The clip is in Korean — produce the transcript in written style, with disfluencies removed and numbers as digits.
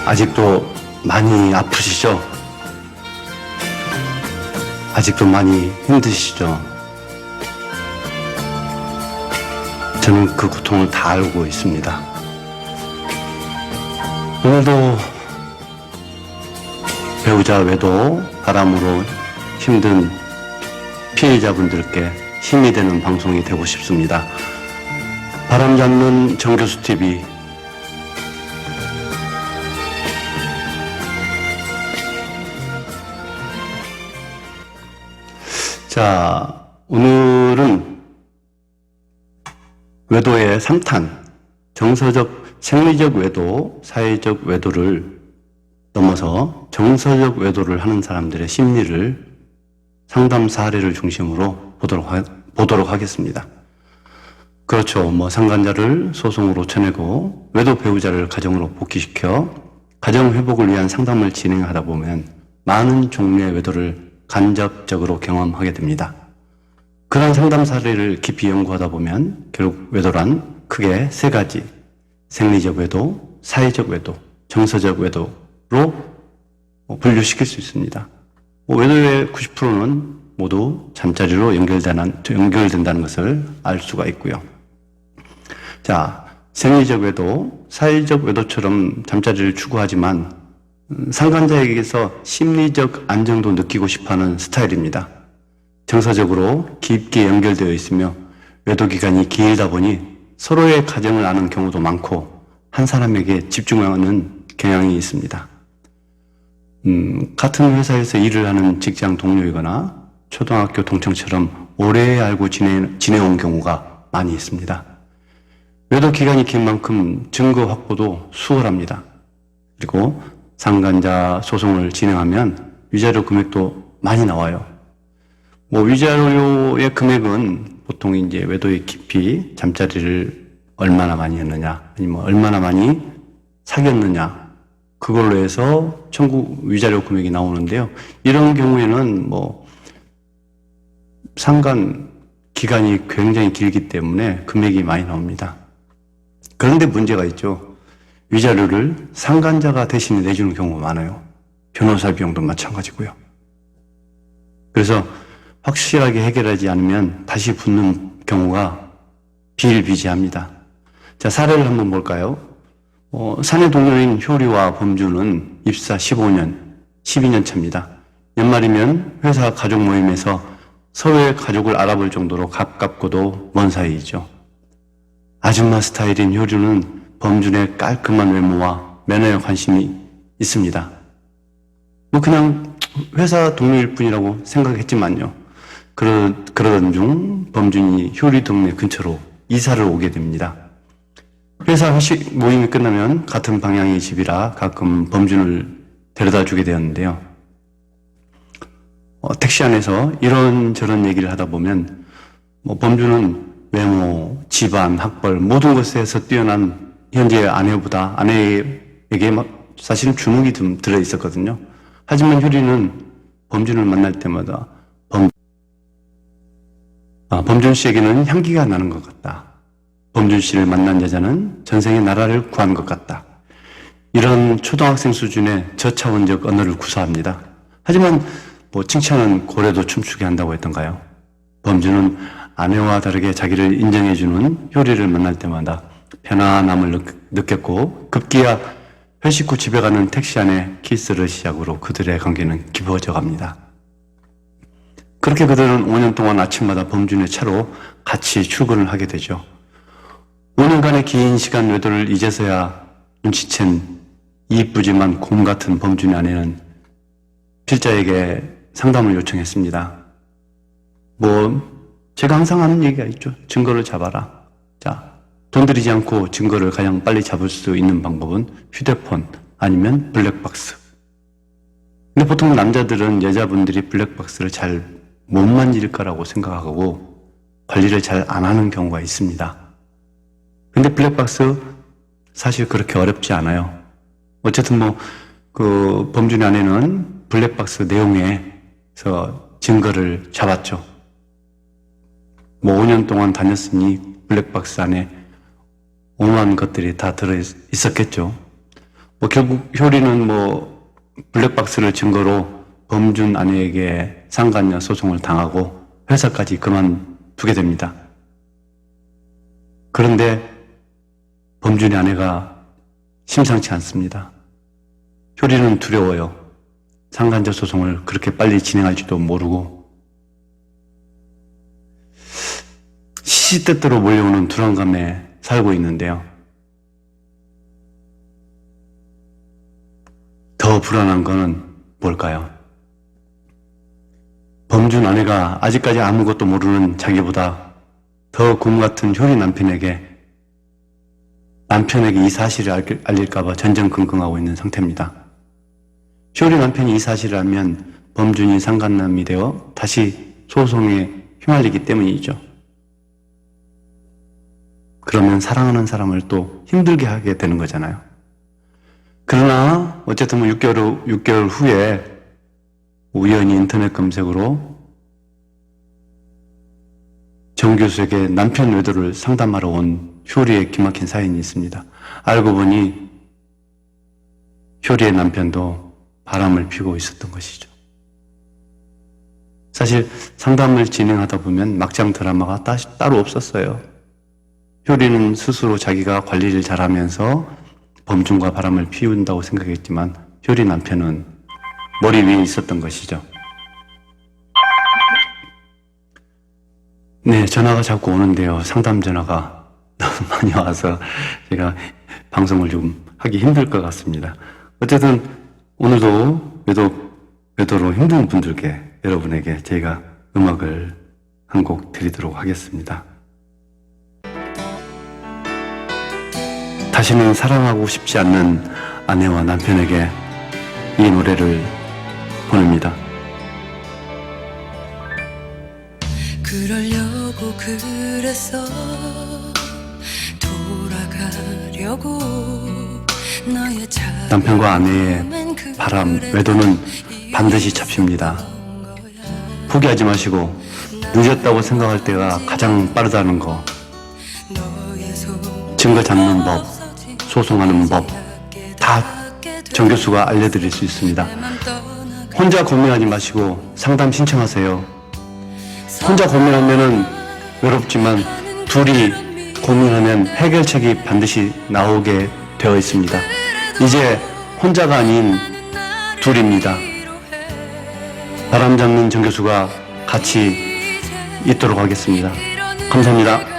아직도 많이 아프시죠? 아직도 많이 힘드시죠? 저는 그 고통을 다 알고 있습니다. 오늘도 배우자 외도 바람으로 힘든 피해자분들께 힘이 되는 방송이 되고 싶습니다. 바람 잡는 정교수 TV 자, 오늘은 외도의 3탄, 정서적, 생리적 외도, 사회적 외도를 넘어서 정서적 외도를 하는 사람들의 심리를 상담 사례를 중심으로 보도록 하겠습니다. 그렇죠. 상간자를 소송으로 쳐내고 외도 배우자를 가정으로 복귀시켜 가정 회복을 위한 상담을 진행하다 보면 많은 종류의 외도를 간접적으로 경험하게 됩니다. 그런 상담 사례를 깊이 연구하다 보면 결국 외도란 크게 세 가지, 생리적 외도, 사회적 외도, 정서적 외도로 분류시킬 수 있습니다. 외도의 90%는 모두 잠자리로 연결된다는 것을 알 수가 있고요. 자, 생리적 외도, 사회적 외도처럼 잠자리를 추구하지만 상간자에게서 심리적 안정도 느끼고 싶어하는 스타일입니다. 정서적으로 깊게 연결되어 있으며 외도 기간이 길다 보니 서로의 가정을 아는 경우도 많고 한 사람에게 집중하는 경향이 있습니다. 같은 회사에서 일을 하는 직장 동료이거나 초등학교 동창처럼 오래 알고 지내온 경우가 많이 있습니다. 외도 기간이 긴 만큼 증거 확보도 수월합니다. 그리고 상간자 소송을 진행하면 위자료 금액도 많이 나와요. 위자료의 금액은 보통 이제 외도의 깊이, 잠자리를 얼마나 많이 했느냐, 아니면 얼마나 많이 사귀었느냐, 그걸로 해서 청구 위자료 금액이 나오는데요. 이런 경우에는 상간 기간이 굉장히 길기 때문에 금액이 많이 나옵니다. 그런데 문제가 있죠. 위자료를 상간자가 대신에 내주는 경우가 많아요. 변호사 비용도 마찬가지고요. 그래서 확실하게 해결하지 않으면 다시 붙는 경우가 비일비재합니다. 자, 사례를 한번 볼까요? 사내 동료인 효리와 범주는 입사 15년, 12년 차입니다. 연말이면 회사 가족 모임에서 서로의 가족을 알아볼 정도로 가깝고도 먼 사이이죠. 아줌마 스타일인 효리는 범준의 깔끔한 외모와 매너에 관심이 있습니다. 그냥 회사 동료일 뿐이라고 생각했지만요. 그러던 중 범준이 효리 동네 근처로 이사를 오게 됩니다. 회사 회식 모임이 끝나면 같은 방향의 집이라 가끔 범준을 데려다 주게 되었는데요. 택시 안에서 이런저런 얘기를 하다 보면 범준은 외모, 집안, 학벌 모든 것에서 뛰어난 현재 아내에게 사실은 주눅이 좀 들어 있었거든요. 하지만 효리는 범준을 만날 때마다 범준 씨에게는 향기가 나는 것 같다. 범준 씨를 만난 여자는 전생에 나라를 구한 것 같다. 이런 초등학생 수준의 저차원적 언어를 구사합니다. 하지만 칭찬은 고래도 춤추게 한다고 했던가요? 범준은 아내와 다르게 자기를 인정해주는 효리를 만날 때마다 편안함을 느꼈고 급기야 회식 후 집에 가는 택시 안에 키스를 시작으로 그들의 관계는 깊어져 갑니다. 그렇게 그들은 5년 동안 아침마다 범준의 차로 같이 출근을 하게 되죠. 5년간의 긴 시간 외도를 이제서야 눈치챈 이쁘지만 곰 같은 범준의 아내는 필자에게 상담을 요청했습니다. 제가 항상 하는 얘기가 있죠. 증거를 잡아라. 자, 돈 들이지 않고 증거를 가장 빨리 잡을 수 있는 방법은 휴대폰 아니면 블랙박스. 근데 보통 남자들은 여자분들이 블랙박스를 잘 못 만질 거라고 생각하고 관리를 잘 안 하는 경우가 있습니다. 근데 블랙박스 사실 그렇게 어렵지 않아요. 어쨌든 범준의 아내는 블랙박스 내용에서 증거를 잡았죠. 5년 동안 다녔으니 블랙박스 안에 오만 것들이 다 들어 있었겠죠. 결국 효리는 블랙박스를 증거로 범준 아내에게 상간녀 소송을 당하고 회사까지 그만두게 됩니다. 그런데 범준의 아내가 심상치 않습니다. 효리는 두려워요. 상간녀 소송을 그렇게 빨리 진행할지도 모르고 시시때때로 몰려오는 불안감에 살고 있는데요. 더 불안한 거는 뭘까요? 범준 아내가 아직까지 아무것도 모르는 자기보다 더 곰 같은 효리 남편에게 이 사실을 알릴까봐 전전긍긍하고 있는 상태입니다. 효리 남편이 이 사실을 알면 범준이 상간남이 되어 다시 소송에 휘말리기 때문이죠. 그러면 사랑하는 사람을 또 힘들게 하게 되는 거잖아요. 그러나 어쨌든 6개월 후에 우연히 인터넷 검색으로 정 교수에게 남편 외도를 상담하러 온 효리의 기막힌 사연이 있습니다. 알고 보니 효리의 남편도 바람을 피우고 있었던 것이죠. 사실 상담을 진행하다 보면 막장 드라마가 따로 없었어요. 효리는 스스로 자기가 관리를 잘하면서 범준과 바람을 피운다고 생각했지만 효리 남편은 머리 위에 있었던 것이죠. 네, 전화가 자꾸 오는데요. 상담 전화가 너무 많이 와서 제가 방송을 좀 하기 힘들 것 같습니다. 어쨌든 오늘도 외도로 힘든 분들께 여러분에게 제가 음악을 한 곡 드리도록 하겠습니다. 다시는 사랑하고 싶지 않는 아내와 남편에게 이 노래를 보냅니다. 그러려고 그랬어 돌아가려고 너의 남편과 아내의 바람, 외도는 반드시 잡힙니다. 포기하지 마시고 늦었다고 생각할 때가 가장 빠르다는 거, 증거 잡는 법, 소송하는 법 다 정 교수가 알려드릴 수 있습니다. 혼자 고민하지 마시고 상담 신청하세요. 혼자 고민하면은 외롭지만 둘이 고민하면 해결책이 반드시 나오게 되어 있습니다. 이제 혼자가 아닌 둘입니다. 바람 잡는 정 교수가 같이 있도록 하겠습니다. 감사합니다.